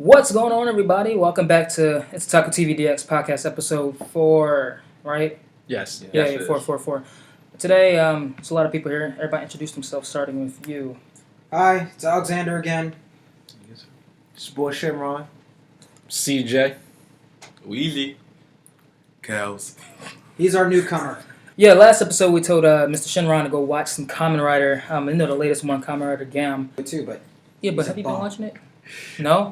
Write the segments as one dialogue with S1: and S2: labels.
S1: What's going on, everybody? Welcome back to ItsOtakuTV DX podcast episode 4, right?
S2: Yes.
S1: Yeah, 4. Today, there's a lot of people here. Everybody introduce themselves, starting with you.
S3: Hi, it's Alexander again.
S2: It's your boy Shenron. CJ.
S4: Wheezy. Kels.
S3: He's our newcomer.
S1: Yeah, last episode we told Mr. Shenron to go watch some Kamen Rider. You know the latest one, Kamen Rider Gaim.
S3: Too, but
S1: Yeah, but have you been watching it? No?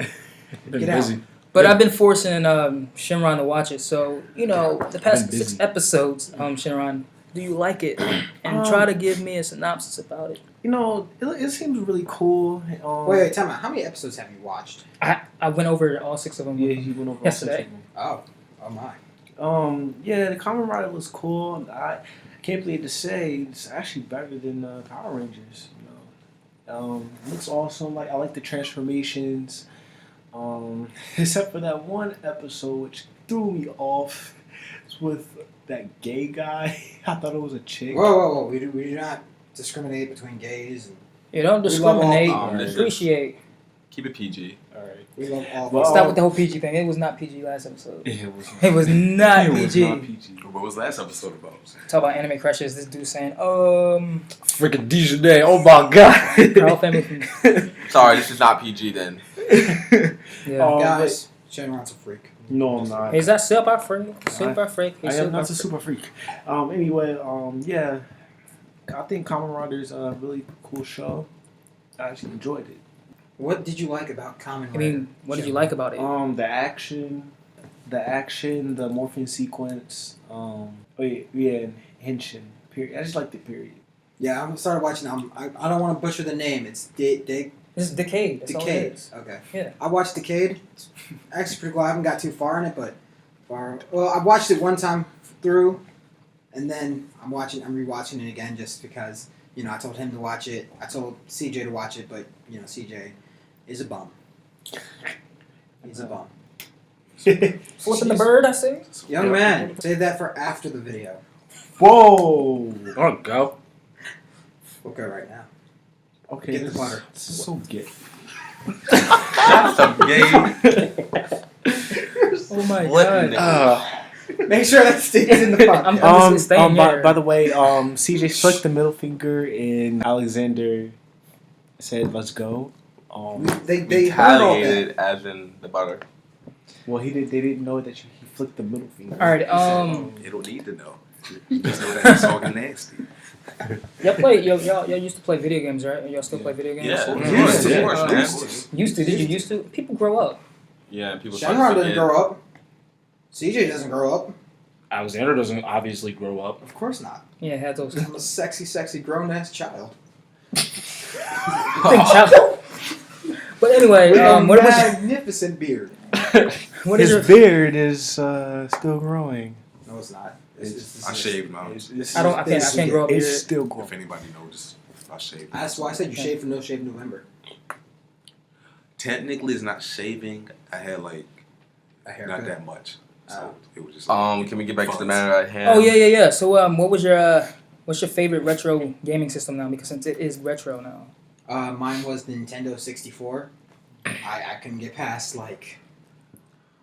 S2: Been
S3: Get
S2: busy.
S3: out.
S1: But I've been forcing Shenron to watch it. So, you know, the past 6 episodes, Shenron, do you like it? And try to give me a synopsis about it.
S2: You know, it seems really cool.
S3: Wait, tell me, how many episodes have you watched?
S1: I went over all 6 of them.
S2: Yeah, he went over
S1: yesterday.
S3: Oh my.
S2: Yeah, the Kamen Rider was cool. I can't believe to say it's actually better than Power Rangers. You know, looks awesome. I like the transformations. Except for that one episode which threw me off. It's with that gay guy. I thought it was a chick.
S3: Whoa. We do not discriminate between gays. And
S1: You don't discriminate,
S4: all-
S1: appreciate.
S4: Keep it PG.
S2: Alright.
S3: we love all.
S2: Well,
S1: Stop with the whole PG thing. It was not PG last episode.
S2: It was
S1: It was not
S2: it
S1: PG.
S2: was not PG.
S4: What was last episode about?
S1: Talk about anime crushes. This dude saying,
S2: Freaking Dijonay. Oh my god.
S1: Carl family from
S4: Sorry, this is not PG then.
S1: yeah.
S3: guys, Shenron's a freak.
S2: No, I'm not.
S1: Is that super freak? Super freak.
S2: I am not a super freak. Anyway, yeah. I think Kamen Rider is a really cool show. I actually enjoyed it.
S3: What did you like about Kamen Rider?
S1: I mean, what did you like about it?
S2: The action, the morphing sequence. And Henshin. Period. I just liked it. Period.
S3: Yeah, I started watching. I don't want to butcher the name. It's
S1: This is Decade. That's all it
S3: Decade.
S1: is.
S3: Okay.
S1: Yeah.
S3: I watched Decade. It's actually pretty cool. I haven't got too far in it, but I watched it one time through, and then I'm rewatching it again just because I told him to watch it. I told CJ to watch it, but CJ is a bum. He's a bum.
S1: Flipping the bird, I see.
S3: Young man, save that for after the video.
S2: Whoa! Oh, go.
S3: We'll go right now.
S2: Okay.
S3: Get the butter.
S2: This is so gay.
S4: That's a gay.
S1: Oh my
S4: What
S1: god.
S4: in the-
S3: Make sure that stays in the podcast.
S1: I'm staying here.
S2: By the way, CJ flicked the middle finger and Alexander said, "Let's go."
S3: They
S4: Retaliated as in the butter.
S2: Well, they didn't know that he flicked the middle finger.
S1: All right.
S4: You don't need to know. You just know that it's talking nasty.
S1: Y'all used to play video games, right? Y'all still play video games?
S4: Yeah,
S3: of
S4: of
S3: course,
S4: course, man.
S1: Used to? Did you used to? People grow up.
S4: Yeah, people.
S3: Shenron doesn't grow up. CJ doesn't grow up.
S2: Alexander doesn't obviously grow up.
S3: Of course not.
S1: Yeah, had those.
S3: I'm a sexy grown-ass child.
S1: But anyway, what was
S3: magnificent beard.
S1: what is your
S2: beard is still growing.
S3: No, it's not.
S4: I shaved mine.
S1: I can't grow up here.
S2: It's still growing.
S4: If anybody knows, I shaved.
S3: That's why I said you shave for No Shave November.
S4: Technically, it's not shaving. I had like
S3: A haircut.
S4: not that much, so it was just.
S5: Can we get back to the matter at hand?
S1: Oh yeah. So what was what's your favorite retro gaming system now? Because since it is retro now.
S3: Mine was the Nintendo 64. I couldn't get past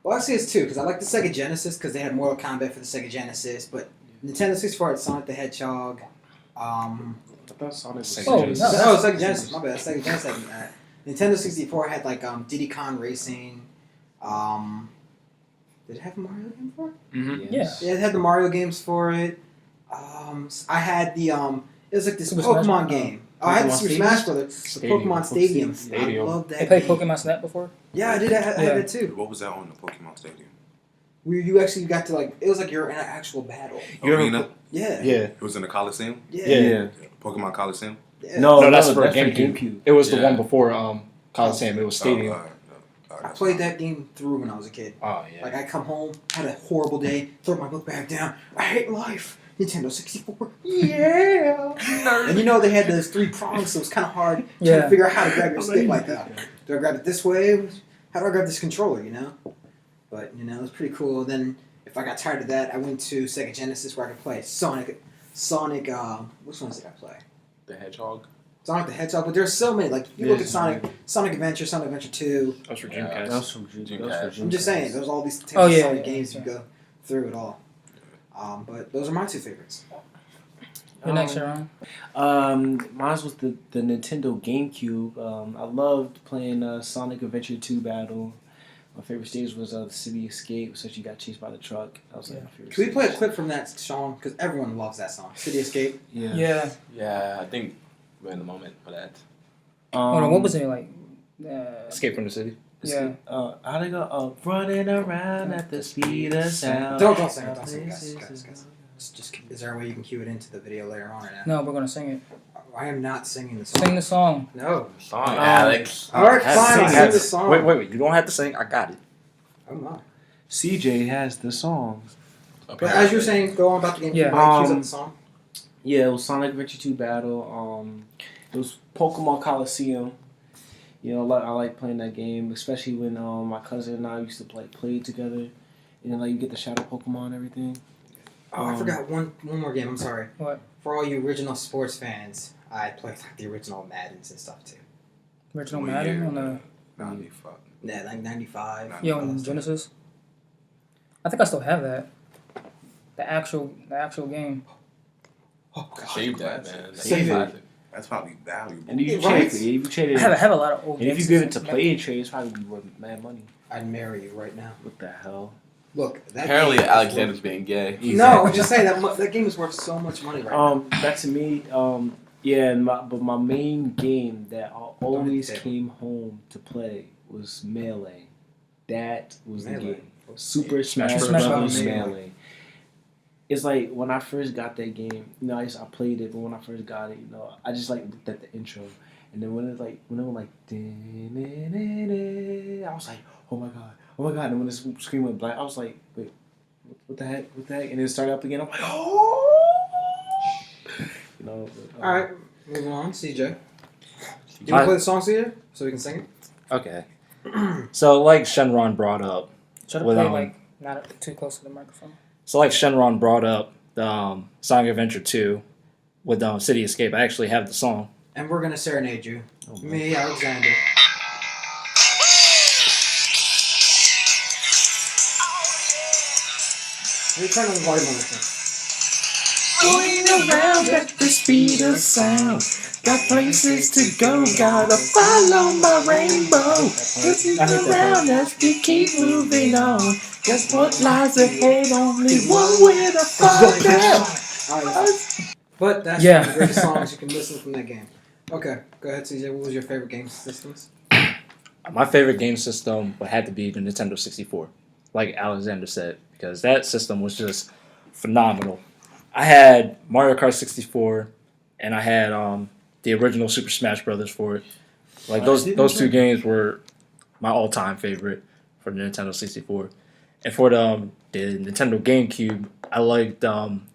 S3: well, actually it's 2 because I like the Sega Genesis because they had Mortal Kombat for the Sega Genesis, but Nintendo 64 had Sonic the Hedgehog.
S2: I thought Sonic was
S3: Sega Genesis. My bad. Sega Genesis had that. Nintendo 64 had Diddy Kong Racing. Did it have a Mario game for it?
S2: Mm-hmm.
S1: Yeah.
S3: Yeah, it had the Mario games for it. I had the it was like this
S1: Super
S3: Pokemon
S1: Smash-
S3: game. I had the Super Smash Brothers, the Pokemon Stadium. I love that.
S1: They played
S3: game.
S1: Pokemon Snap before.
S3: Yeah, I did. I had that too.
S4: What was that on the Pokemon Stadium?
S3: Where you actually got to it was like you're in an actual battle.
S4: Arena.
S3: Yeah.
S2: Yeah.
S4: It was in the Coliseum.
S2: Yeah.
S4: Pokemon Coliseum.
S3: Yeah.
S2: No,
S6: that's for GameCube.
S2: GameCube.
S6: It was the
S4: Yeah.
S6: one before Coliseum. It was Stadium.
S3: I played that game through when I was a kid.
S6: Oh yeah.
S3: Like I come home, had a horrible day, throw my book bag down. I hate life. Nintendo 64. Yeah. And you know they had those 3 prongs, so it was kind of hard trying to figure out how to grab your stick like that. Do I grab it this way? How do I grab this controller? You know. But you know it was pretty cool. Then if I got tired of that, I went to Sega Genesis where I could play Sonic. Which ones did I play?
S4: The Hedgehog.
S3: Sonic the Hedgehog, but there's so many. Like you look at Sonic Adventure, Sonic Adventure 2.
S6: That was for
S4: Yeah,
S6: Dreamcast.
S2: That was from Dreamcast.
S3: I'm just saying, there's all these types
S1: Oh,
S3: of
S1: yeah,
S3: Sonic
S1: yeah,
S3: games
S1: yeah.
S3: you go through it all. But those are my 2 favorites.
S1: Your next, Sharon?
S2: Mine was the Nintendo GameCube. I loved playing Sonic Adventure 2 Battle. My favorite stage was the City Escape, so you got chased by the truck. That was like my favorite.
S3: Can we play a
S2: stage.
S3: clip from that, Sean? Because everyone loves that song, City Escape.
S2: Yeah.
S1: Yeah.
S4: Yeah, I think we're in the moment for that.
S1: Hold on, what was it like?
S6: Escape from the City.
S1: Yeah.
S2: How'd I go? Running around at the speed of sound.
S3: Don't sing it, guys. Just, is there a way you can cue it into the video later on or not?
S1: No, we're gonna sing it.
S3: I am not singing the song.
S1: Sing the song.
S3: No.
S4: Song, Alex.
S3: Alright,
S6: I
S3: fine,
S6: sing
S3: I'll
S6: that.
S3: sing the song.
S6: Wait. You don't have to sing. I got it.
S3: Oh my.
S2: CJ has the song.
S3: But as you were saying, go on about the game.
S1: Yeah.
S3: Cues up the song.
S2: Yeah, it was Sonic Adventure 2 Battle. It was Pokemon Coliseum. You know, I like playing that game, especially when my cousin and I used to play together. And then like you get the shadow Pokemon and everything.
S3: Oh, I forgot one more game. I'm sorry.
S1: What?
S3: For all you original sports fans, I played like the original Maddens and stuff too.
S1: Original
S4: What
S1: Madden
S4: year?
S1: on the
S4: 95.
S3: Yeah, like 95.
S1: yeah on Genesis. I think I still have that. The actual game.
S3: Oh God.
S4: Save that, man. That's
S3: Save it.
S4: classic.
S5: That's probably valuable.
S2: And if you
S3: Right.
S2: trade it, if you trade
S1: I
S2: it,
S1: have a lot of old
S2: and if
S1: games.
S2: you give it to play and trade, it's probably be worth mad money.
S3: I'd marry you right now.
S2: What the hell?
S3: Look, that
S4: Apparently,
S3: game is
S4: Alexander's being gay.
S3: No, I'm just saying that game is worth so much money right now.
S2: Back to me. Yeah, and but my main game that I always
S3: hit the
S2: came home to play was Melee. That was
S3: Melee.
S2: the game. Super Smash
S1: Smash
S2: Bros.
S1: Bros.
S2: Melee. It's like when I first got that game, you know, I played it, but when I first got it, you know, I just like looked at the intro, and then when it went like, I was like, oh my god, and when the screen went black, I was like, wait, what the heck, and then it started up again. I'm like, oh, you know. But,
S3: All right, moving on. CJ, do you want
S6: I-
S3: to play the song, CJ, so we can sing it?
S6: Okay. So like Shenron brought up.
S1: Try to
S6: With,
S1: play like not too close to the microphone.
S6: So like Shenron brought up Sonic Adventure 2 with City Escape. I actually have the song.
S3: And we're gonna serenade you.
S2: Oh,
S3: Me, Alexander. Hey, turn on the volume on this
S6: Going around at the speed of sound. Got places to go, gotta follow my rainbow. Looking around as we keep moving on. Guess what lies ahead? Only one way to find out.
S3: Alright, but that's
S1: Yeah.
S3: one of the greatest songs you can listen from that game. Okay, go ahead, CJ. What was your favorite game systems?
S6: My favorite game system would have to be the Nintendo 64, like Alexander said, because that system was just phenomenal. I had Mario Kart 64, and I had the original Super Smash Brothers for it. Like those 2 games were my all-time favorite for the Nintendo 64. And for the Nintendo GameCube, I liked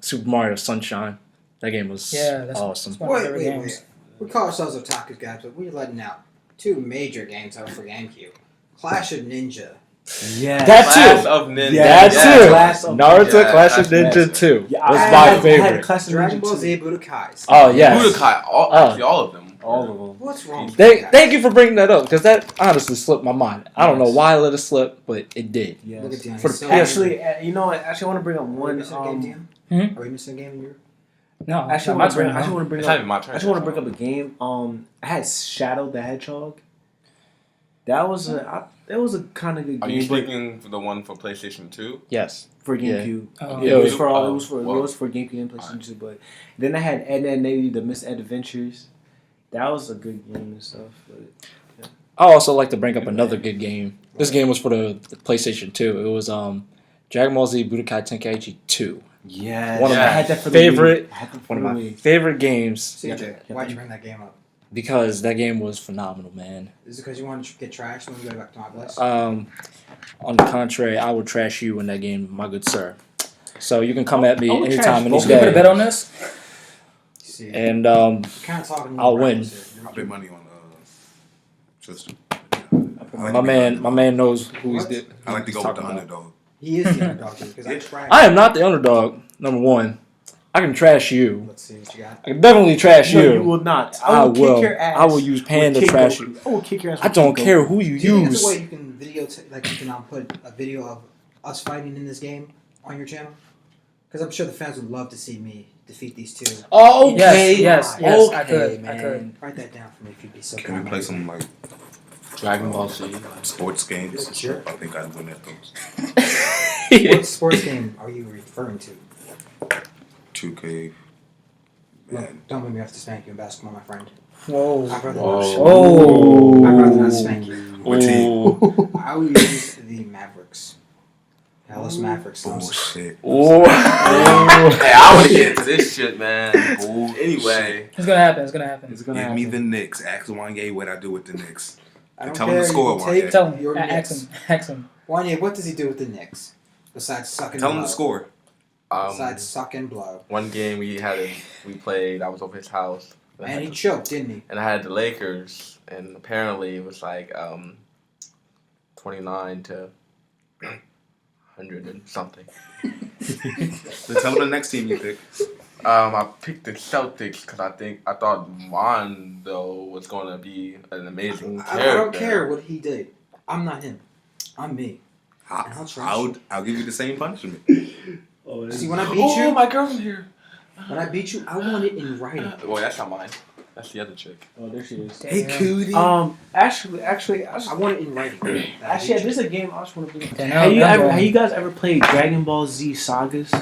S6: Super Mario Sunshine. That game was awesome.
S1: That's one of my favorite
S3: Wait.
S1: games.
S3: We call ourselves otaku guys, but we're letting out 2 major games out for GameCube. Clash of Ninja.
S2: yeah.
S6: That
S4: Class
S6: too.
S4: of Ninja.
S6: That
S2: Yeah.
S6: too.
S2: Class of
S6: Naruto
S4: Ninja.
S6: Clash of
S4: Clash
S6: Ninja
S4: of
S6: 2
S2: Yeah,
S6: was
S2: I
S6: my
S2: had a
S6: favorite.
S2: Class of
S3: Dragon
S2: Ninja
S3: Ball
S2: too.
S3: Z Budokais.
S6: Oh yes.
S4: Budokai. Actually, all of them.
S2: All of them.
S3: What's wrong with
S6: Thank,
S3: you guys?
S6: thank you for bringing that up because that honestly slipped my mind. I don't know why I let it slip, but it did.
S2: Yes.
S3: Look at you.
S6: For the
S3: So
S2: Actually, you know what? Actually, I want to bring up
S3: Are we
S2: one.
S3: missing a game, DM?
S1: Hmm?
S3: Are we missing a game in your...
S1: No,
S2: Actually,
S1: my
S2: I want
S1: turn.
S2: to bring
S4: It's not
S2: up.
S4: even my turn.
S2: I just want to bring up a game. I had Shadow the Hedgehog. That was it was a kind of good
S4: Are you
S2: game, but
S4: speaking for the one for PlayStation 2?
S6: Yes.
S2: for
S6: Yeah.
S2: GameCube.
S1: Oh.
S2: Yeah, it was for all. It was for
S4: Well,
S2: it was for GameCube and PlayStation 2. But then I had Ed, Edd n Eddy, the Misadventures. That was a good game and stuff. But
S6: I also like to bring up another good game. This game was for the PlayStation 2. It was Dragon Ball Z Budokai Tenkaichi 2.
S2: yeah,
S6: One of
S2: I
S6: my
S2: had that for
S6: favorite-
S2: the Wii. I had that for
S6: One of
S2: the
S6: my
S2: Wii.
S6: favorite games.
S3: CJ, why'd you bring that game up?
S6: Because that game was phenomenal, man.
S3: Is it because you want to get trashed when you go back to my place?
S6: On the contrary, I will trash you in that game, my good sir. So you can come at me
S2: I would
S6: anytime in
S2: trash
S6: this
S1: Can you put a bet
S6: game,
S1: on this?
S3: See,
S6: and
S3: you're kind of talking.
S6: I'll win.
S4: I bet money on Tristan.
S6: my man knows who he's.
S3: What?
S4: I like to go with the
S6: talking about.
S4: underdog.
S3: He is the underdog too, because I tried.
S6: I am not the underdog. Number one, I can trash you.
S3: Let's see what you got.
S6: I can definitely trash
S2: No,
S6: you.
S2: you will not.
S6: I
S2: will
S6: will.
S2: kick your ass.
S6: I will use Pan to
S2: with
S6: trash
S2: Goku.
S6: you.
S2: I will kick your ass.
S6: I
S2: with
S6: don't
S2: King
S6: care
S2: Goku.
S6: who you
S3: Do you think there's
S6: use.
S3: a way you can like you can put a video of us fighting in this game on your channel? Because I'm sure the fans would love to see me defeat these two.
S6: Oh, okay.
S1: Yes, I
S6: Okay,
S1: could.
S6: man.
S1: I could.
S3: Write that down for me if you'd be so
S4: Can
S3: kind.
S4: we play some like
S5: Dragon Ball Z.
S4: sports games?
S3: Sure.
S4: I think I'd win at those.
S3: What sports game are you referring to?
S4: 2K.
S3: Look,
S4: Man,
S3: don't make me have to spank you in basketball, my friend.
S1: Whoa.
S3: I'd rather
S5: Whoa.
S3: not.
S1: Oh.
S3: I'd rather not spank you.
S4: what team?
S3: I would use the Mavericks. Dallas Mavericks.
S4: Bullshit.
S6: Oh.
S5: Hey, I want to get into this shit, man. Anyway,
S1: It's gonna happen. It's gonna happen.
S2: It's gonna
S4: Give me
S2: happen.
S4: the Knicks. Ask Wanye what I do with the Knicks.
S3: I don't
S4: Tell him
S3: care.
S4: the score,
S3: You can take
S4: Wanye.
S1: Tell him.
S3: your
S1: Ask
S3: Knicks.
S1: him. Ask him.
S3: Wanye, what does he do with the Knicks? Besides sucking
S4: Tell him
S3: blow.
S4: the score.
S3: Besides suck and blow.
S5: one game we played. I was over his house,
S3: And he choked, didn't he?
S5: and I had the Lakers, and apparently it was like 29 to 100 and something.
S4: Then tell him the next team you pick.
S5: I picked the Celtics because I thought Rondo was going to be an amazing character.
S3: I don't care what he did. I'm not him. I'm me. I'll trash
S4: I'll give you the same punishment.
S2: Oh,
S3: See, when I beat you,
S5: my girl's here.
S3: when I beat you, I want it in writing.
S5: Well, that's not mine. That's the other chick.
S2: Oh, there she is.
S1: Damn.
S4: Cootie.
S2: Actually,
S3: I want it in writing.
S2: actually, this is a game I just want to bring.
S1: Okay,
S2: Have
S1: now
S2: you guys ever played Dragon Ball Z Sagas?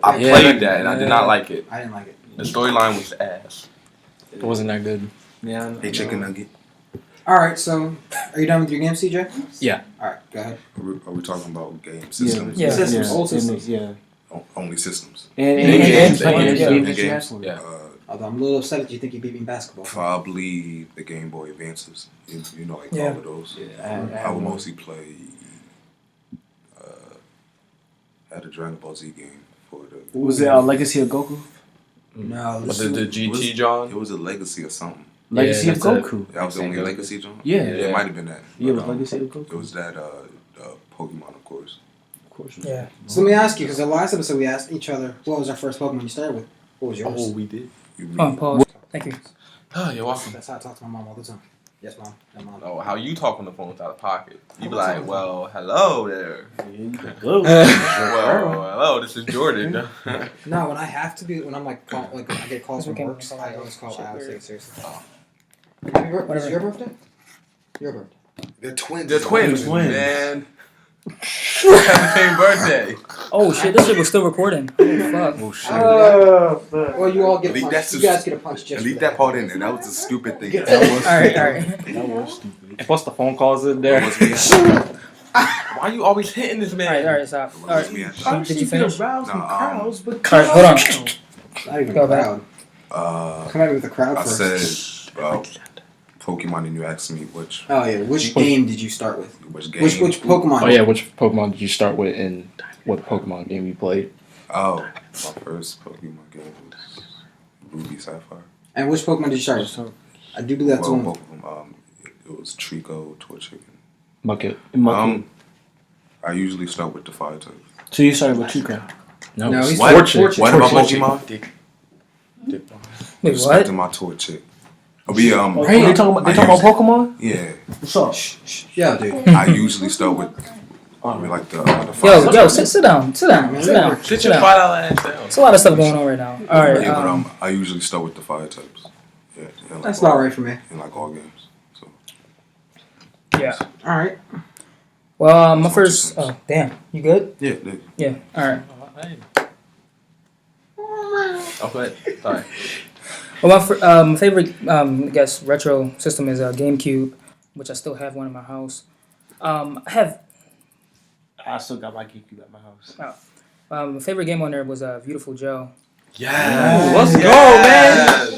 S5: I
S6: Yeah.
S5: played that and I did not like it.
S3: I didn't like it.
S5: The storyline was ass.
S6: It wasn't that good.
S2: Yeah.
S4: Hey, chicken nugget.
S3: Alright, so are you done with your game, CJ?
S6: Yeah.
S3: Alright, go ahead.
S4: Are we talking about game systems?
S1: Yeah.
S3: Systems, old systems.
S2: Yeah.
S4: Only systems.
S2: And
S1: games,
S2: and
S1: yeah.
S2: games that you
S5: Yeah.
S2: have for me.
S5: Yeah.
S3: Although I'm a little upset that you think you beat me in basketball.
S4: Probably the Game Boy Advances. You know, like
S1: Yeah.
S4: all of those.
S2: Yeah,
S4: I would mostly play. Had a Dragon Ball Z game for the.
S2: Was it Legacy of Goku?
S3: No,
S5: Was
S3: this
S5: it the
S3: is,
S5: GT, John?
S4: It was a Legacy or something.
S2: Legacy of
S6: that's it.
S2: Goku.
S4: That was the only
S5: Goku.
S4: Legacy, John.
S2: Yeah.
S4: It might have been that.
S2: Yeah, it
S4: But,
S2: was Legacy of
S4: It
S2: Goku.
S4: was that Pokemon, of course.
S2: Of course.
S1: Yeah.
S3: so let me ask you, because the last episode we asked each other what was our first Pokemon you started with. What was yours?
S5: we did.
S4: You
S1: Oh,
S4: mean-
S1: pause. Thank you.
S5: Oh, you're welcome.
S3: That's how I talk to my mom all the time. Yes, mom. No, mom.
S5: Oh, how you talk on the phone without a pocket? You be like, well, hello there.
S2: Hello.
S5: Well, hello, this is Jordan.
S3: No, when I have to be, when I'm like, when I get calls
S1: We
S3: from
S1: can-
S3: work, I always call. I always take it seriously.
S5: Oh.
S3: Is your birthday? Your birthday.
S4: They're twins.
S5: They're twins,
S2: Twins.
S5: man. We have the same birthday.
S1: Oh shit! This shit was still recording. Oh fuck.
S4: Oh shit.
S3: Well, you all get a
S4: Leave
S3: punch.
S4: that
S3: You
S4: to-
S3: guys get a punch just
S4: Leave
S3: for
S4: that part in there. That was a stupid thing.
S3: Get
S4: That
S3: that
S4: was-
S1: All right, all right.
S2: That was stupid.
S6: And plus the phone calls in there.
S4: was me at-
S5: Why you always hitting this
S1: All
S5: man?
S1: right, stop. All
S4: was
S1: right.
S4: me at-
S1: Did you finish?
S2: Arouse
S4: No,
S2: some crowds, but
S1: All right, hold on.
S3: Not even
S1: Go
S3: a
S1: back.
S3: crowd. Come at me with a crowd
S4: I
S3: first.
S4: said Pokemon, and you asked me which
S3: Oh yeah, which game did you start with?
S4: game.
S3: Which Pokemon?
S6: Oh yeah, which Pokemon did you start with and what Pokemon game you played?
S4: Oh, my first Pokemon game was Ruby Sapphire.
S3: And which Pokemon did you start with? I do believe that's
S4: Well,
S3: one.
S4: both of them. It was Trico, Torchic.
S6: Bucket.
S4: I usually start with the fire type.
S2: So you started with Chica.
S6: No,
S3: No, he's
S4: What?
S3: Torchic.
S4: What about
S6: Torchic.
S4: Pokemon?
S1: Wait, what?
S4: Respecting my Torchic.
S2: Hey, they talking about Pokemon?
S4: Yeah,
S2: What's up?
S3: Yeah, dude.
S4: I usually start with like the fire
S1: Yo,
S4: type.
S1: sit down, sit down, sit down.
S5: Sit
S1: Sit
S5: your
S1: down.
S5: $5 ass down.
S1: There's a lot of stuff going on right now. All right.
S4: Yeah, but I usually start with the fire types. Yeah, like
S3: That's
S4: all-
S3: not right for me.
S4: in like all games. So
S1: Yeah.
S3: All right.
S1: Well, my first. Oh, damn. You good?
S4: yeah,
S1: Yeah. All right.
S5: Okay, sorry.
S1: Well, my favorite, I guess, retro system is GameCube, which I still have one in my house.
S2: I still got my GameCube at my house.
S1: My favorite game on there was Beautiful Joe.
S5: Yes.
S6: Let's go,
S5: man.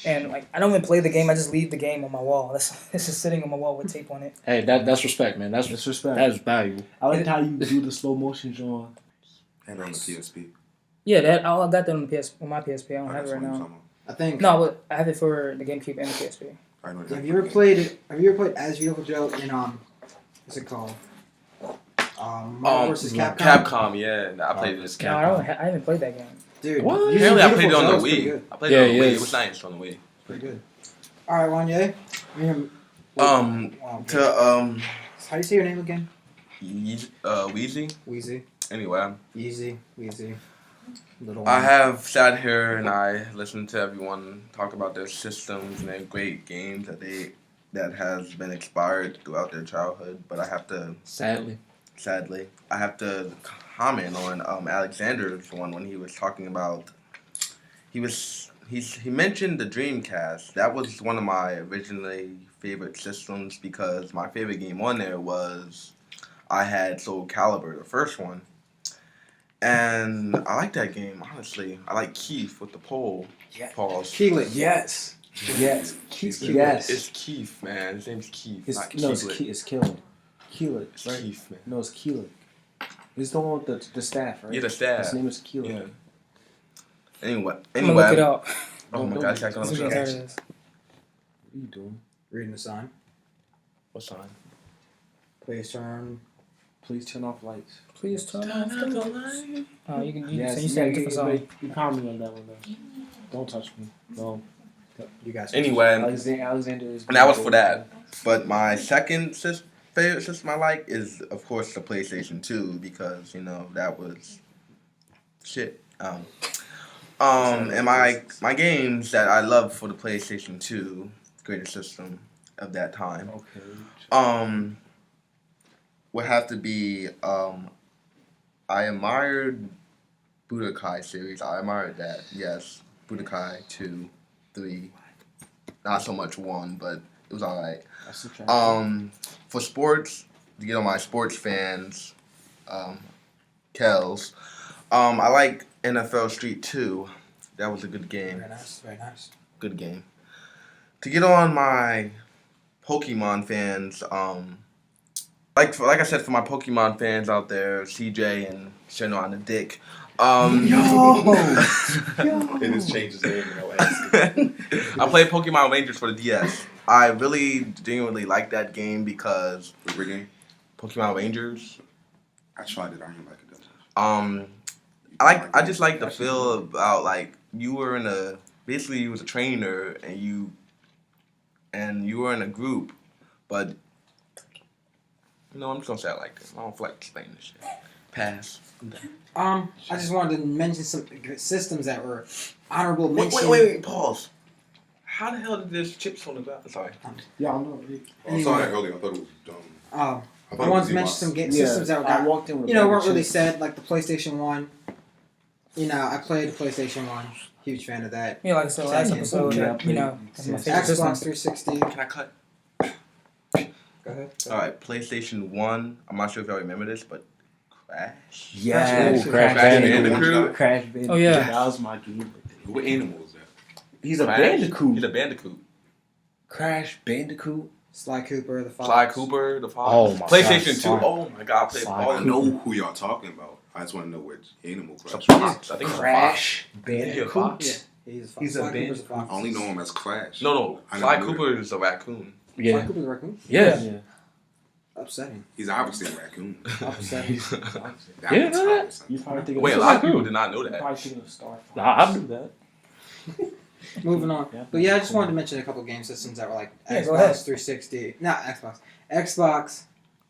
S1: And like I don't even play the game. I just leave the game on my wall. It's just sitting on my wall with tape on it.
S6: Hey, that's respect, man. That's
S2: Disrespect.
S6: that is valuable.
S2: I like how you do the slow motion drawing.
S4: And on the PSP.
S1: Yeah, that I got that on the PS on my PSP. I don't have it right now.
S3: I think.
S1: No, but I have it for the GameCube and the PSP.
S3: Have you ever played As Beautiful Joe in what's it called? Marvel vs. Capcom.
S5: Capcom, yeah. I played this.
S1: No, I haven't played that game.
S3: Dude,
S6: What?
S3: Using
S5: Apparently, I played it
S3: Beautiful
S5: on
S3: Joe's
S5: the
S3: pretty
S5: Wii.
S3: good.
S5: I played it on the
S6: Yeah,
S5: Wii.
S6: yeah.
S5: It was nice on the Wii.
S3: Pretty good. All right, Wanye. How do you say your name again?
S5: Wheezy.
S3: Wheezy.
S5: Anyway,
S3: Wheezy. Little.
S5: I have sat here and I listened to everyone talk about their systems and their great games that has been expired throughout their childhood. But I have to, sadly, I have to comment on Alexander's one when he was talking about. He mentioned the Dreamcast. That was one of my originally favorite systems because my favorite game on there was I had Soul Calibur, the first one. And I like that game, honestly. I like Keith with the pole.
S2: Yeah.
S5: Pause.
S3: Keelan.
S2: Yes.
S3: Keith.
S2: Yes.
S5: It's Keith, man. His name's Keith.
S2: It's
S5: not
S2: Keelan. It's Keelan. Keelan,
S5: It's
S2: right?
S5: Keith, man.
S2: No, it's Keelan. He's the one with the staff, right?
S5: Yeah, the staff.
S2: His name is Keelan.
S5: Yeah. Anyway.
S1: I'm gonna look it up.
S5: Oh my gosh, I can
S1: See what
S5: understand.
S1: that is.
S2: What are you doing?
S3: Reading the sign.
S5: What sign?
S3: Please turn.
S2: Please turn off lights.
S1: Please turn off the lights. Oh, you can.
S2: Yes,
S1: You said a different song.
S2: You comment on that one though. Don't touch me. No.
S3: You guys.
S5: Anyway,
S2: Alexander is.
S5: and that was for that. But my second favorite system I like is, of course, the PlayStation 2 because that was shit. And my games that I love for the PlayStation 2, greatest system of that time.
S2: Okay.
S5: Would have to be I admired Budokai series. I admired that. Yes, Budokai 2, 3. Not so much 1, but it was alright. For sports, to get on my sports fans, Kells. I like NFL Street 2. That was a good game.
S3: Very nice. Very nice.
S5: Good game. To get on my Pokemon fans, like I said, for my Pokemon fans out there, CJ and Shino on the dick.
S4: It just changes name and I'll ask it.
S5: I played Pokemon Rangers for the DS. I really genuinely like that game because
S4: What game?
S5: Pokemon Rangers.
S4: I tried it. I didn't like it that much.
S5: I just like the feel about like you were basically you was a trainer and you were in a group, but I'm just gonna say it like this. I don't feel like explaining this shit. Pass.
S3: I just wanted to mention some systems that were honorable mention.
S5: Wait, pause. How the hell did there's chips on the ground? Sorry.
S2: Yeah, I know.
S4: I saw that earlier. I thought it was dumb.
S3: Oh,
S4: I
S3: I
S4: thought it
S3: wanted
S4: was
S3: to mention
S4: Xbox.
S3: some systems that
S2: I
S3: were
S2: walked in with
S3: weren't really said, like the PlayStation 1. I played the PlayStation 1. Huge fan of that.
S1: Yeah, like I said last episode.
S2: Yeah, I
S1: That's
S2: played-
S1: my favorite system.
S3: Xbox 360.
S5: Can I cut?
S3: Go ahead.
S5: All right, PlayStation 1. I'm not sure if y'all remember this, but Crash.
S2: Yes.
S6: Ooh,
S5: Crash Bandicoot.
S2: Crash Bandicoot.
S1: Oh, yeah.
S2: That was my game.
S4: What animal is that?
S2: He's a
S5: Crash?
S2: Bandicoot.
S5: He's a Bandicoot.
S2: Crash Bandicoot.
S3: Sly Cooper, the Fox.
S5: Sly Cooper, the Fox.
S6: Oh my
S5: PlayStation 2.
S6: God, Sly.
S5: Oh my God, I played
S6: Sly
S5: all
S4: I
S5: of
S4: know
S5: them.
S4: who y'all talking about. I just want to know which animal
S5: It's a
S4: Crash.
S5: Fox. I think it's a Fox.
S2: Crash
S5: Is he a
S2: Bandicoot.
S5: fox?
S3: Yeah, he's a Fox.
S2: He's a
S3: Sly Cooper's
S2: Bandicoot.
S3: Fox.
S4: I only know him as Clash.
S5: No.
S4: I
S5: Sly
S4: never knew
S5: Cooper is a raccoon.
S3: Sly
S6: Yeah.
S3: Cooper's a raccoon?
S6: Yeah.
S3: Upsetting.
S4: He's obviously a raccoon.
S3: Upsetting.
S4: That
S6: Yeah,
S4: one's
S6: know that?
S4: obvious.
S2: You probably think
S5: Wait, a lot of people did not know
S2: You're
S5: that.
S2: probably thinking of Star Fox.
S6: Nah, I do that.
S3: Moving on.
S2: Yeah.
S3: But yeah, I just wanted to mention a couple game systems that were like
S1: Yeah, go
S3: Xbox
S1: ahead.
S3: 360. Not Xbox. Xbox,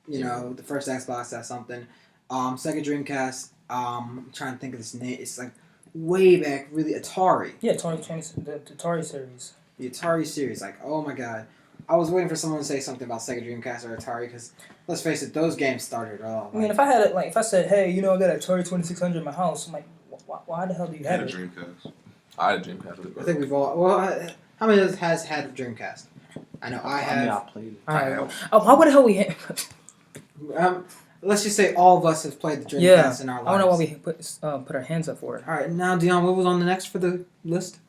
S3: the first Xbox, that's something. Sega Dreamcast, I'm trying to think of this name. It's like way back, really, Atari.
S1: Yeah, the Atari series.
S3: The Atari series, like, oh my god. I was waiting for someone to say something about Sega Dreamcast or Atari, because, let's face it, those games started all.
S1: I mean, if I had it, like, if I said, hey, I got an Atari 2600 in my house, I'm like, why the hell do you
S4: I had
S1: have
S4: a
S1: it?
S4: Dreamcast.
S5: I had a Dreamcast.
S3: I think we've all. Well, how many of us has had a Dreamcast? I know I
S2: I mean, I
S3: have.
S2: played it.
S1: Alright. Why the hell we have?
S3: Let's just say all of us have played the Dreamcast
S1: Yeah.
S3: in our lives.
S1: I don't know why we put our hands up for it.
S3: All right, now Dion, what was on the next for the list?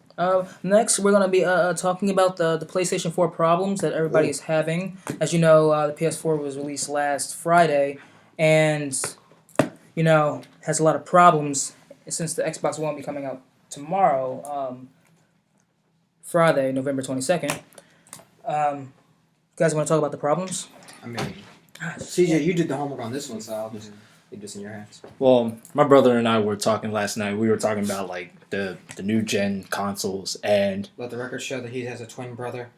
S1: Next, we're gonna be talking about the PlayStation 4 problems that everybody is having. As you know, the PS4 was released last Friday, and has a lot of problems since the Xbox One will be coming out tomorrow, Friday, November 22nd. You guys want to talk about the problems?
S3: I mean, CJ, you did the homework on this one, so I'll just leave this in your hands.
S6: Well, my brother and I were talking last night. We were talking about like the new gen consoles, and
S3: Let the record show that he has a twin brother.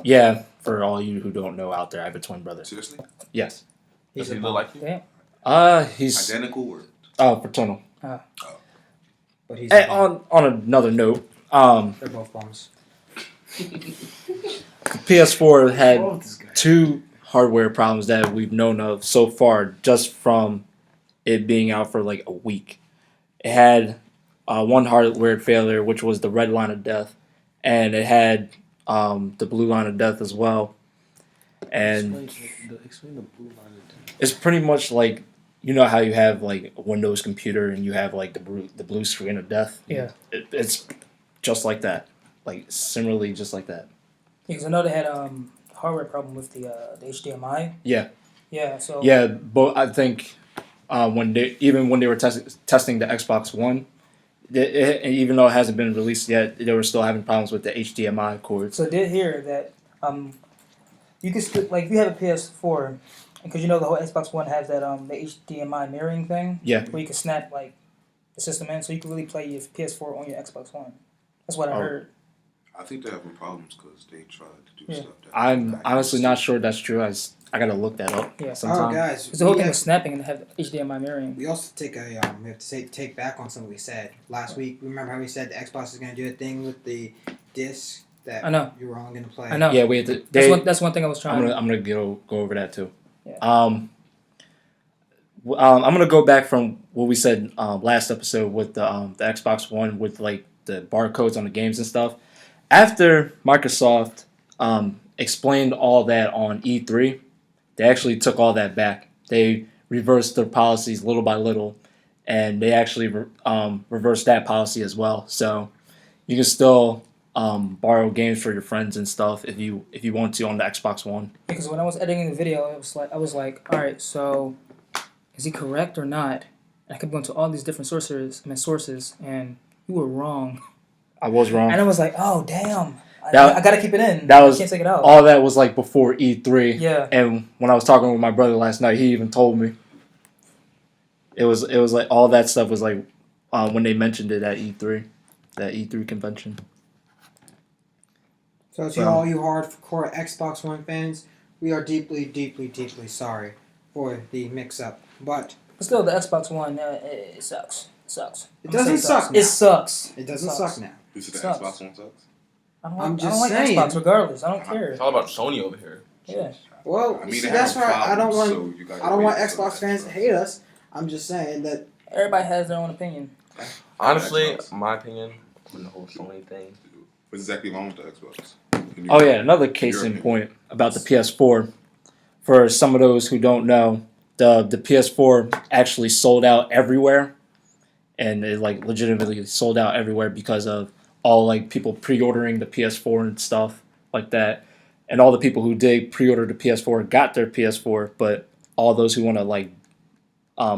S6: yeah, for all you who don't know out there, I have a twin brother.
S4: Seriously?
S6: Yes.
S5: Does
S3: He's
S5: he
S3: a
S5: look like you?
S1: Yeah.
S6: He's
S4: Identical
S6: fraternal.
S3: but he's
S6: And on another note,
S3: they're both bums.
S6: PS4 had
S2: Oh, this guy.
S6: 2 hardware problems that we've known of so far, just from it being out for like a week. It had one hardware failure, which was the red line of death, and it had the blue line of death as well. And
S2: Explain the blue line of death.
S6: it's pretty much like, you know how you have like a Windows computer and you have like the blue screen of death.
S1: Yeah.
S6: It's just like that, like similarly just like that.
S1: Because I know they had hardware problem with the HDMI.
S6: Yeah.
S1: Yeah. So.
S6: Yeah, but I think when they were testing the Xbox One, even though it hasn't been released yet, they were still having problems with the HDMI cords.
S1: So I did hear that you can still, like, if you have a PS4, because the whole Xbox One has that the HDMI mirroring thing.
S6: Yeah.
S1: Where you can snap like the system in, so you can really play your PS4 on your Xbox One. That's what I heard.
S4: I think they're having problems because they tried to do
S1: Yeah.
S4: stuff. That
S6: I'm honestly not sure that's true. I gotta look that up.
S1: Yeah.
S3: Oh,
S6: sometime.
S3: guys,
S1: Because the whole
S3: we
S1: thing
S3: have-
S1: was snapping and have HDMI mirroring.
S3: We also take we have to take back on something we said last week. Remember how we said the Xbox is going to do a thing with the disc that
S1: I know.
S3: you were only going to play?
S1: I know.
S6: Yeah, we had to.
S1: That's one thing I was trying.
S6: I'm gonna go over that too.
S1: Yeah.
S6: I'm gonna go back from what we said last episode with the Xbox One with like the barcodes on the games and stuff. After Microsoft explained all that on E3, they actually took all that back. They reversed their policies little by little, and they actually reversed that policy as well. So you can still borrow games for your friends and stuff if you want to on the Xbox One.
S1: Because when I was editing the video, I was like, all right, so is he correct or not? And I kept going to all these different sources, and you were wrong.
S6: I was wrong.
S1: And I was like, oh damn,
S6: That-
S1: I gotta keep it in.
S6: that
S1: I
S6: was
S1: can't take it out.
S6: All that was like before E3.
S1: Yeah.
S6: And when I was talking with my brother last night, he even told me. It was like all that stuff was like when they mentioned it at E3, that E3 convention.
S3: So to all you hardcore Xbox One fans, we are deeply, deeply, deeply sorry for the mix-up. But
S1: Still, the Xbox One, it sucks.
S3: it doesn't suck now.
S1: It sucks.
S3: It doesn't
S1: sucks.
S3: suck now.
S4: You said the
S1: Sucks.
S4: Xbox One sucks?
S1: I
S3: I'm
S1: don't
S3: just
S1: like
S3: saying.
S1: Xbox regardless. I don't care.
S5: It's all about Sony over here.
S1: Yeah.
S3: Well,
S4: I mean,
S3: see,
S4: they
S3: that's
S4: have
S3: why I don't
S4: problems,
S3: want
S4: so you gotta
S3: I don't want
S4: wait for
S3: Xbox
S4: the
S3: fans to
S4: Xbox.
S3: hate us. I'm just saying that
S1: Everybody has their own opinion.
S5: Honestly,
S4: Xbox.
S5: my opinion on the whole Sony thing.
S4: What's exactly wrong with the Xbox? Can you-
S6: Oh yeah, another case in
S4: opinion.
S6: point about the PS4. For some of those who don't know, the PS4 actually sold out everywhere, and it like legitimately sold out everywhere because of all like people pre-ordering the PS4 and stuff like that, and all the people who did pre-order the PS4 got their PS4, but all those who want to like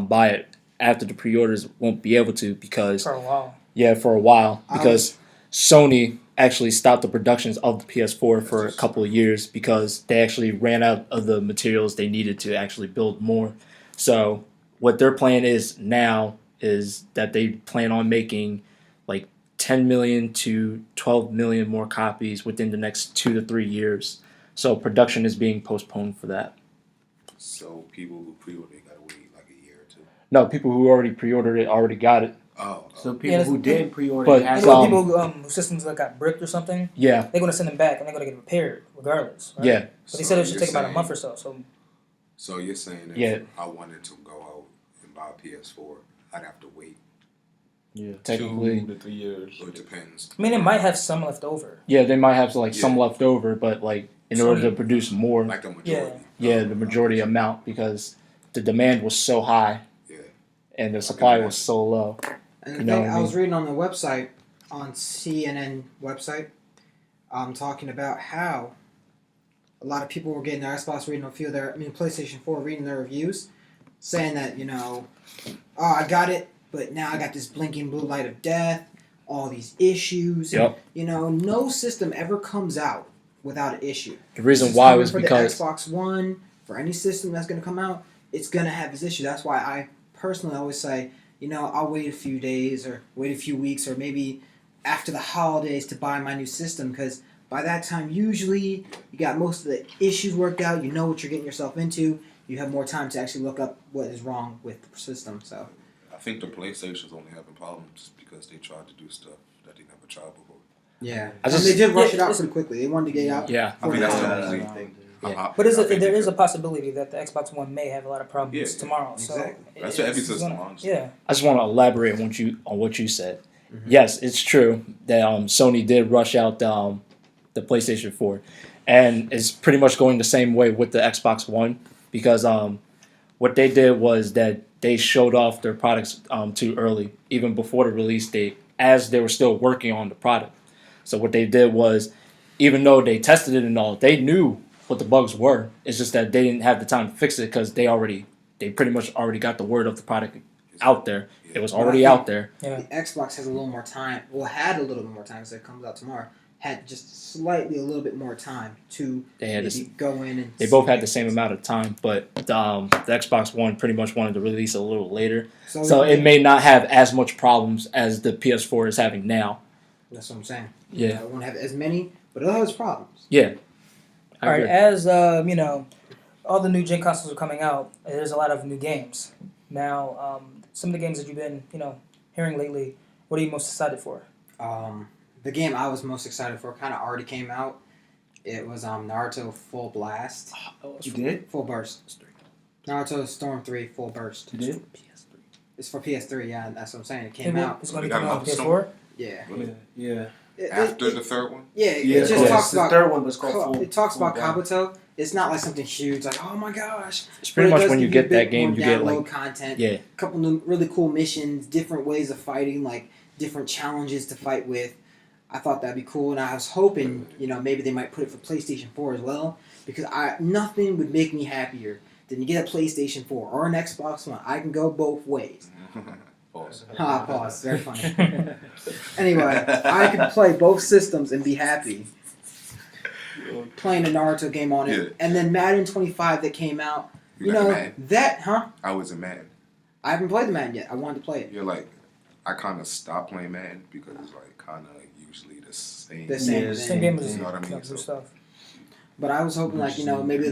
S6: buy it after the pre-orders won't be able to because
S1: For a while.
S6: for a while
S3: I
S6: because Sony actually stopped the productions of the PS4 for a couple of years because they actually ran out of the materials they needed to actually build more. So what their plan is now is that they plan on making like 10 million to 12 million more copies within the next 2 to 3 years. So production is being postponed for that.
S4: So people who pre-order, they gotta wait like a year or two.
S6: No, people who already pre-ordered it already got it.
S4: Oh,
S2: so people
S1: Yeah,
S2: who
S1: that's-
S2: did pre-order
S6: but-
S2: have
S1: You know,
S6: Um,
S1: people whose systems that got bricked or something,
S6: Yeah,
S1: they're gonna send them back and they're gonna get repaired regardless. Right?
S6: yeah.
S1: But they said it should take about a month or so. So
S4: So you're saying if
S6: Yeah.
S4: I wanted to go out and buy a PS4, I'd have to wait.
S5: Yeah.
S6: Technically.
S5: 2 to 3 years.
S4: So it depends.
S1: I mean, it might have some left over.
S6: Yeah, they might have like some
S4: Yeah.
S6: left over, but like in order to produce more,
S4: Like the majority.
S6: the majority amount because the demand was so high
S4: Yeah.
S6: and the supply was so low.
S3: And
S6: You
S3: the
S6: know
S3: thing
S6: what I
S3: I was reading on the website, on CNN website talking about how a lot of people were getting their Xbox reading a few of their, PlayStation 4 reading their reviews, saying that, oh, I got it, but now I got this blinking blue light of death, all these issues.
S6: Yep.
S3: No system ever comes out without an issue.
S6: The reason
S3: This is
S6: why
S3: coming
S6: was
S3: for
S6: because
S3: the Xbox One, for any system that's going to come out, it's going to have this issue. That's why I personally always say, I'll wait a few days or wait a few weeks or maybe after the holidays to buy my new system, because by that time, usually, you got most of the issues worked out, you know what you're getting yourself into, you have more time to actually look up what is wrong with the system, so.
S4: I think the PlayStation's only having problems because they tried to do stuff that they never tried before.
S3: Yeah.
S6: I just-
S3: and they did rush it out
S1: it's-
S3: pretty quickly. They wanted to get it out.
S6: yeah.
S4: I mean, that's the
S3: Yeah.
S4: only
S2: Yeah.
S4: thing.
S3: Yeah.
S1: But
S4: there
S1: there is a possibility that the Xbox One may have a lot of problems
S4: Yeah,
S1: tomorrow. So
S3: exactly.
S4: That's what every
S1: it's
S4: system
S1: gonna-
S4: wants.
S1: Yeah.
S6: I just want to elaborate on what you said.
S3: Mm-hmm.
S6: Yes, it's true that Sony did rush out the PlayStation 4, and it's pretty much going the same way with the Xbox One, because what they did was that they showed off their products too early, even before the release date, as they were still working on the product. So what they did was, even though they tested it and all, they knew what the bugs were. It's just that they didn't have the time to fix it because they pretty much already got the word of the product out there. It was already out there.
S1: Yeah.
S3: The Xbox has a little more time. Well, had a little bit more time because it comes out tomorrow. Had just slightly a little bit more time to
S6: They had
S3: maybe go in and.
S6: They both had the same amount of time, but the Xbox One pretty much wanted to release a little later. So it may not have as much problems as the PS4 is having now.
S3: That's what I'm saying.
S6: Yeah.
S3: It won't have as many, but it'll have its problems.
S6: Yeah. I
S1: All right.
S6: agree.
S1: As all the new gen consoles are coming out, there's a lot of new games. Now, some of the games that you've been hearing lately, what are you most excited for?
S3: The game I was most excited for kind of already came out. It was Naruto Full Blast.
S2: You did?
S3: Full Burst. Naruto Storm 3 Full Burst.
S2: You did?
S3: It's for PS3, yeah, that's what I'm saying. It came out.
S1: It's going to
S4: They
S1: be
S4: got
S1: coming out on
S4: another
S1: PS4.
S3: Yeah.
S4: Really?
S2: Yeah.
S4: After the third one?
S3: Yeah,
S2: Yeah.
S3: it just talks
S2: the
S3: about.
S2: third one was called Full.
S3: It talks
S2: Full
S3: about
S2: Blast.
S3: Kabuto. It's not like something huge, like oh my gosh.
S6: It's pretty
S3: But it
S6: much
S3: does
S6: when you
S3: give a
S6: get
S3: bit
S6: that game,
S3: more
S6: you get
S3: download
S6: like
S3: content.
S6: yeah.
S3: A couple new really cool missions, different ways of fighting, like different challenges to fight with. I thought that'd be cool, and I was hoping, maybe they might put it for PlayStation 4 as well, because nothing would make me happier than to get a PlayStation 4 or an Xbox One. I can go both ways.
S4: Pause.
S3: Pause. Very funny. Anyway, I could play both systems and be happy. Playing a Naruto game on it,
S4: Yeah.
S3: and then Madden 25 that came out.
S4: You got mad?
S3: That, huh?
S4: I wasn't mad.
S3: I haven't played the Madden yet. I wanted to play it.
S4: You're like, I kind of stopped playing Madden because it's like kind of usually the same.
S3: The same
S2: Yeah,
S3: thing.
S1: Same game as
S4: You know what I mean?
S1: new
S4: So-
S1: stuff.
S3: But I was hoping, like, maybe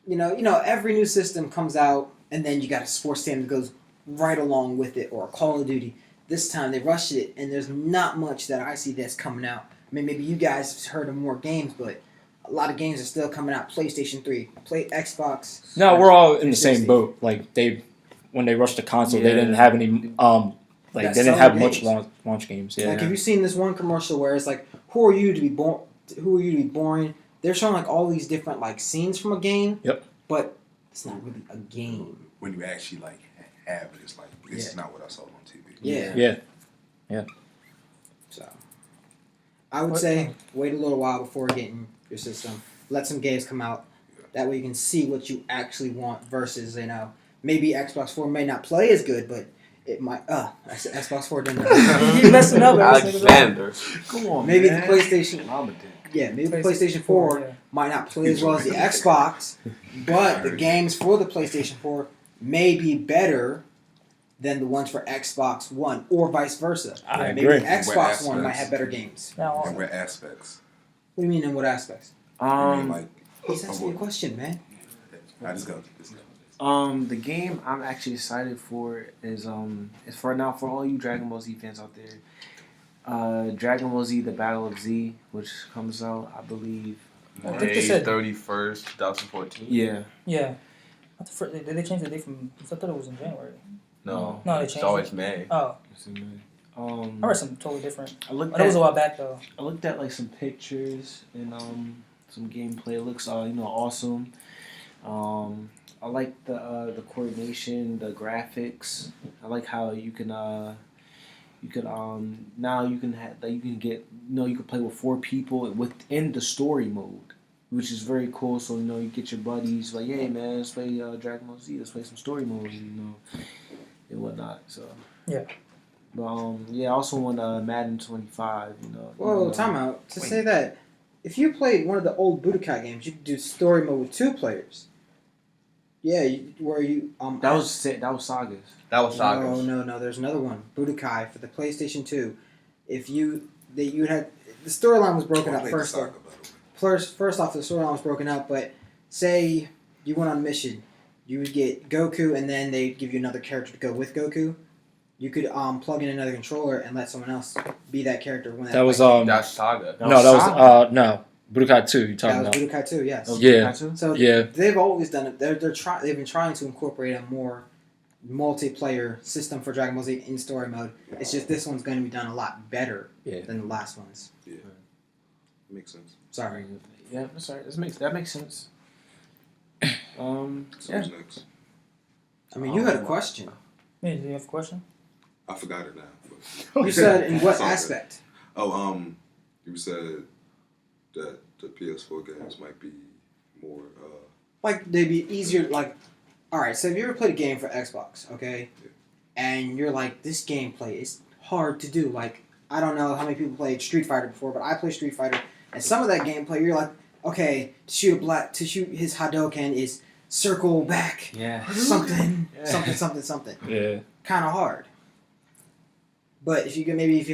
S3: every new system comes out, and then you got a sports game that goes right along with it, or a Call of Duty. This time they rushed it, and there's not much that I see that's coming out. I mean, maybe you guys have heard of more games, but a lot of games are still coming out. PlayStation 3, Xbox.
S6: No, we're all in the
S3: 360.
S6: same boat. Like when they rushed the console, they
S2: Yeah.
S6: didn't have any they
S3: That's
S6: didn't
S3: selling
S6: have much
S3: games.
S6: launch games. Yeah.
S3: Like, have you seen this one commercial where it's like, who are you to be born? Who are you to be boring? They're showing like all these different like scenes from a game.
S6: Yep.
S3: But it's not really a game.
S4: When you actually like have it, it's like this is
S3: Yeah.
S4: not what I saw on TV.
S3: Yeah.
S6: Yeah.
S3: So, I would say wait a little while before getting your system. Let some games come out. That way you can see what you actually want versus, maybe Xbox 4 may not play as good, but it might. I said Xbox 4 didn't.
S1: You messing up,
S5: Alexander.
S2: Come on,
S3: Maybe
S2: man.
S3: the PlayStation.
S2: I'm a dick.
S3: Yeah, maybe the PlayStation 4
S1: yeah.
S3: might not play as well as the Xbox, but the games for the PlayStation 4 may be better than the ones for Xbox One, or vice versa.
S6: I
S3: Maybe
S6: agree.
S3: the Xbox
S4: What
S3: One might
S4: aspects?
S3: have better games.
S1: Now,
S4: In what aspects?
S3: What do you mean in what aspects?
S4: I mean, like,
S3: He's asking me a question, man.
S4: I just go.
S2: The game I'm actually excited for is for all you Dragon Ball Z fans out there. Dragon Ball Z: The Battle of Z, which comes out, I believe.
S1: I think they
S5: May
S1: said-
S5: 31st, 2014.
S2: Yeah.
S1: yeah. Did they change the date from? I thought it was in January.
S5: No,
S1: No, they
S5: it's
S1: changed
S5: always
S1: it.
S5: May.
S1: Oh, I read something totally different.
S2: I looked
S1: But that was a
S2: at
S1: while back though.
S2: I looked at like some pictures and some gameplay. It looks awesome. I like the coordination, the graphics. I like how you can You could now you can have you can get you can play with 4 people within the story mode, which is very cool. So you get your buddies like, hey man, let's play Dragon Ball Z, let's play some story mode, and whatnot. So
S1: Yeah.
S2: But I also want Madden 25.
S3: Whoa, time out. To say that, if you played one of the old Budokai games, you could do story mode with 2 players. Yeah, where you
S2: That was Sagas.
S5: That was Sagas.
S3: No. There's another one, Budokai for the PlayStation 2. If you had the storyline was broken up first off. First off, the storyline was broken up. But say you went on a mission, you would get Goku, and then they'd give you another character to go with Goku. You could plug in another controller and let someone else be that character. When
S6: That was
S5: That's Saga.
S6: no Budokai 2. You're talking
S3: that was
S6: about
S3: Budokai 2, yes.
S6: Yeah.
S3: So
S6: yeah.
S3: they've always done it. They've been trying to incorporate a more multiplayer system for Dragon Ball Z in story mode. It's just this one's going to be done a lot better than the last ones.
S4: Yeah. Makes sense.
S3: Sorry.
S2: Yeah, sorry. That makes sense.
S4: So who's next?
S3: I mean, you had a question.
S1: Yeah, do you have a question?
S4: I forgot it now. But
S3: You said in what
S4: Sorry.
S3: aspect?
S4: Oh, you said that the PS4 games might be more.
S3: Like they'd be easier. Like, all right. So if you ever played a game for Xbox, okay, and you're like, this gameplay is hard to do. Like, I don't know how many people played Street Fighter before, but I play Street Fighter, and some of that gameplay, you're like, okay, to shoot his Hadouken is circle back.
S2: Yeah.
S3: Something.
S6: Yeah.
S3: Kind of hard. But if you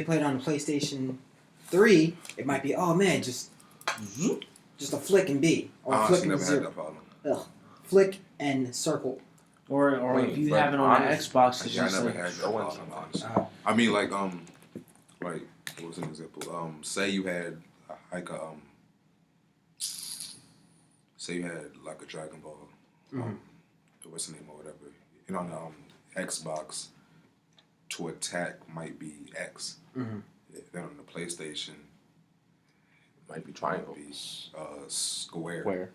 S3: play it on the PlayStation 3, it might be, oh man, just a flick and B, or
S4: I
S3: flick
S4: honestly
S3: and
S4: never had that problem.
S3: flick and circle.
S2: Or
S5: Wait,
S2: if you
S5: but
S2: have it on the
S5: honest-
S2: Xbox, it's
S4: Yeah, I
S2: just
S4: never
S2: like
S4: had that problem. Honestly.
S3: Oh.
S4: I mean, like what was an example? Say you had like say you had like a Dragon Ball, what's the name or whatever. On the Xbox, to attack might be X.
S3: Mm-hmm.
S4: Then on the PlayStation,
S5: Might be triangle.
S4: might be square.
S6: Where?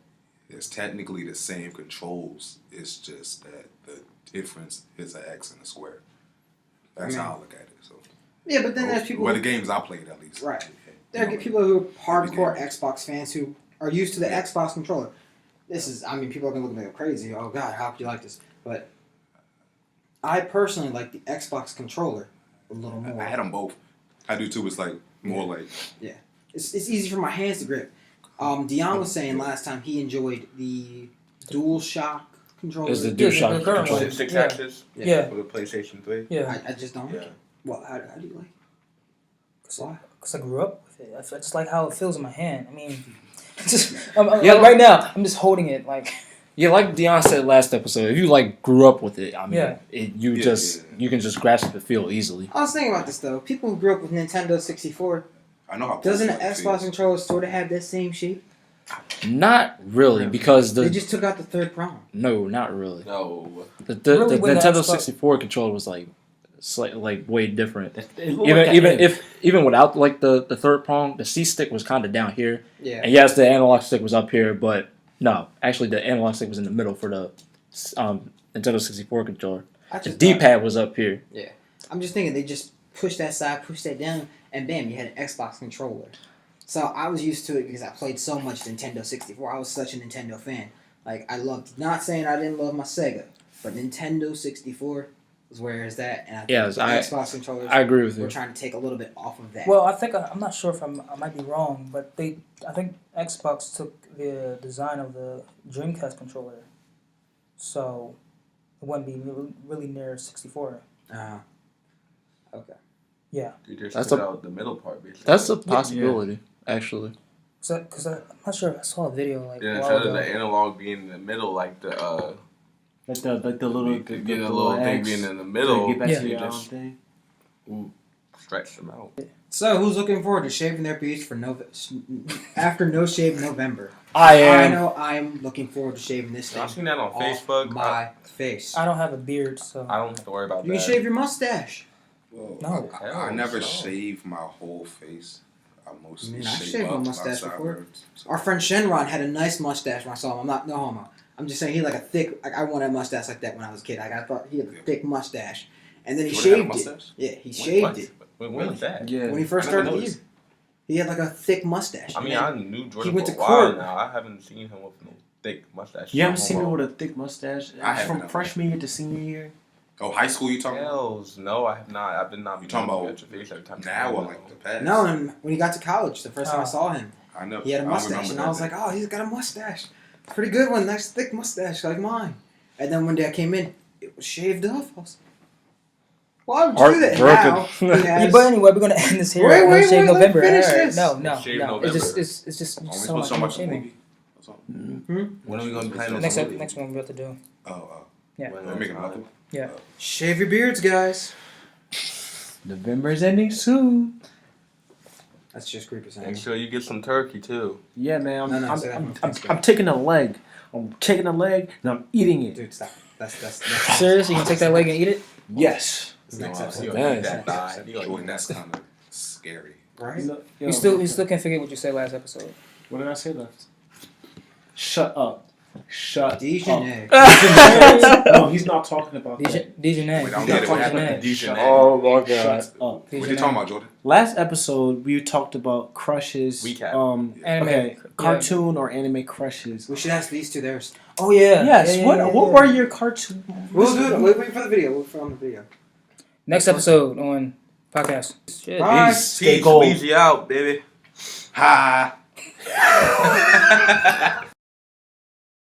S4: It's technically the same controls. It's just that the difference is an X and a square. That's how I look at it. So
S3: Yeah, but then there's people.
S4: Well, the games I played at least.
S3: Right. There are people who are hardcore Xbox fans who are used to the Xbox controller. People are going to look at me like crazy. Oh, God, how could you like this? But I personally like the Xbox controller a little more.
S4: I had them both. I do too. It's like more like.
S3: Yeah. It's easy for my hands to grip. Dion was saying last time he enjoyed the DualShock controller.
S6: Is the
S1: Yeah,
S6: DualShock
S1: the current
S6: controller.
S1: one.
S5: Six
S1: Yeah.
S5: axis
S1: Yeah.
S5: for the PlayStation 3.
S1: Yeah.
S3: I just don't like
S5: Yeah.
S3: it. Well, how do you like it? Why?
S1: Because I grew up with it. I just like how it feels in my hand. I mean,
S6: Yeah.
S1: like right now, I'm just holding it like.
S6: Yeah, like Dion said last episode, if you like grew up with it, I mean,
S1: Yeah.
S6: you can just grasp the feel easily.
S3: I was thinking about this though. People who grew up with Nintendo 64,
S4: I know how.
S3: doesn't an
S4: close it
S3: Xbox
S4: feels.
S3: controller sort of have that same shape?
S6: Not really, because
S3: They just took out the third prong.
S6: no, not really.
S5: No.
S6: The
S1: Really, when the
S6: Nintendo
S1: Xbox-
S6: 64 controller was like way different.
S2: even
S6: Even without like the third prong, the C stick was kind of down here,
S3: Yeah.
S6: and yes, the analog stick was up here, but no, actually the analog stick was in the middle for the Nintendo 64 controller.
S3: I
S6: The
S3: just
S6: D pad was up here.
S3: I'm just thinking they just push that side, push that down, and bam, you had an Xbox controller. So I was used to it because I played so much Nintendo 64. I was such a Nintendo fan. Like I loved. Not saying I didn't love my Sega, but Nintendo 64 was where is that? And I think
S6: Yes,
S3: the Xbox controllers.
S6: I agree with
S3: We're
S6: you.
S3: trying to take a little bit off of that.
S1: Well, I think I'm not sure if I might be wrong, but I think Xbox took the design of the Dreamcast controller, so it wouldn't be really near 64.
S3: Okay.
S1: Yeah,
S5: You just
S6: That's
S5: took
S6: a-
S5: out the middle part, basically.
S6: That's a possibility, actually.
S1: because I'm not sure. I saw a video like
S5: Yeah,
S1: a while
S5: instead of
S1: ago.
S5: the analog being in the middle, like the
S2: like the little
S5: you could get a little thing
S2: X
S5: being in the middle.
S2: Get back
S1: Yeah.
S2: to your
S5: Just
S2: thing.
S5: stretch them out.
S3: So who's looking forward to shaving their beards for after No Shave November?
S6: I
S3: I
S6: am.
S3: know I'm looking forward to shaving this thing
S5: I've seen that on
S3: off
S5: Facebook.
S3: my face.
S1: I don't have a beard, so
S5: I don't have to worry about
S3: You
S5: that.
S3: can shave your mustache.
S4: Well,
S1: No.
S4: I never
S5: No.
S4: shave my whole face. I mostly
S3: Man, I
S4: shave
S3: shaved my
S4: up
S3: mustache
S4: my
S3: before.
S4: sideburns.
S3: Our friend Shenron had a nice mustache when I saw him. I'm not no homo. I'm just saying he had like a thick. Like I wanted a mustache like that when I was a kid. Like I thought he had a thick mustache, and then he
S4: Jordan had a
S3: shaved it.
S4: mustache?
S3: Yeah, he
S5: What?
S3: shaved
S5: What?
S3: it.
S5: Wait, when was that?
S2: Yeah.
S3: When he first
S4: I never
S3: started the year,
S4: noticed.
S3: he had like a thick mustache.
S5: I mean,
S3: and
S5: I
S3: then
S5: knew Jordan
S3: went
S5: for
S3: to
S5: a while
S3: court.
S5: now. I haven't seen him with no thick mustache.
S2: You haven't seen him with a thick mustache
S4: I haven't.
S2: from freshman year to senior year.
S4: Oh, high school you talking about?
S5: Hells, no, I have not. I've been not.
S4: You talking about
S5: at your face every time.
S4: Now or like the past?
S3: no, and when he got to college, the first time I saw him,
S4: I know.
S3: he had a
S4: I don't
S3: mustache,
S4: remember
S3: and
S4: that
S3: I was
S4: day.
S3: like, oh, he's got a mustache, pretty good one, nice thick mustache like mine. And then one day I came in, it was shaved off. I was, why would you do that?
S6: Heartbroken.
S3: Now he
S1: Yeah,
S3: has,
S1: but anyway, we're gonna end this here.
S3: Wait,
S1: No
S3: wait,
S1: Shave
S3: wait, let me
S1: November.
S3: finish
S1: Alright,
S3: this.
S1: no, no,
S5: Shave
S1: no.
S5: November.
S1: It's just
S4: Only
S1: so much
S4: so much
S1: shaming.
S4: movie. That's all.
S5: When are we going to plan
S1: Next
S5: this movie?
S1: next one we're about to do.
S4: Oh,
S1: Yeah.
S5: When
S4: we're
S5: is
S4: making
S5: it?
S4: another one.
S1: Yeah.
S3: shave your beards, guys.
S2: November's ending soon.
S3: That's just creepy saying.
S5: Make sure you get some turkey too.
S2: Yeah, man.
S3: No, say that from Thanksgiving.
S2: I'm taking a leg. I'm taking a leg and I'm eating it.
S3: Dude, stop. That's
S1: Serious? You can take that leg and eat it?
S2: Yes.
S3: next episode.
S5: You
S6: Nice.
S5: gonna eat that thigh. You gonna
S4: Jordan,
S5: eat
S4: that's
S5: that.
S4: kind of scary.
S3: Right?
S1: You still can't forget what you said last episode.
S2: What did I say left? Shut up. Shut
S3: Dejanay.
S2: up. No, he's not talking about that.
S1: Dejanay.
S4: Wait, I don't get it. What happened?
S5: Dejanay.
S6: Oh my god.
S2: Shut up.
S4: What you talking about, Jordan?
S2: Last episode, we talked about crushes.
S5: Recap.
S1: Anime.
S2: Okay,
S1: Yeah.
S2: cartoon or anime crushes.
S3: We should ask these two theirs.
S1: Oh yeah.
S2: Yes.
S1: Yeah,
S2: what
S1: yeah,
S2: what
S1: yeah.
S2: were your cartoon?
S3: We'll do it. Wait for the video. We'll film the video.
S1: Next episode on podcast. Shit.
S3: Bye.
S2: Stay
S5: Peace.
S2: gold.
S5: Weezy out, baby.
S4: Ha!